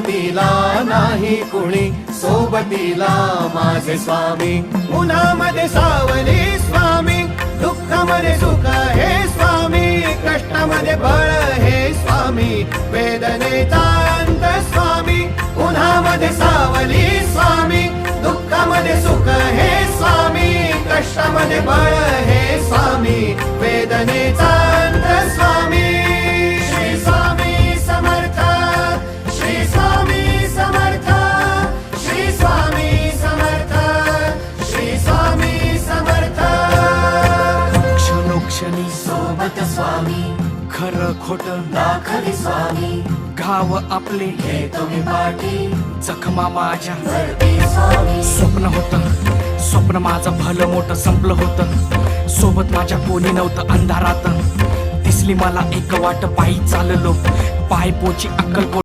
सोबतीला नाही कुणी, सोबतीला माझे स्वामी. उन्हामध्ये सावली स्वामी, दुःखामध्ये सुख हे स्वामी, कष्टामध्ये बळ हे स्वामी, वेदनेचा अंत स्वामी. उन्हामध्ये सावली स्वामी, दुःखामध्ये सुख हे स्वामी, कष्टामध्ये बळ हे स्वामी, वेदनेचा अंत स्वामी. श्री स्वामी समर्थ, श्री स्वामी समर्थ, श्री स्वामी समर्थ, श्री स्वामी समर्थ. क्षणोक्षणी सोबत स्वामी, खरं खोट दाखवी स्वामी, घाव आपले घेतो मी पाठी, जखमा माझ्या वरती स्वामी. स्वप्न होतं, स्वप्न माझं भलं मोठं संपलं होतं. सोबत माझ्या कोणी नव्हतं अंधारात. दिसली मला एक वाट, पायी चाललो, पाय पोची अक्कलकोट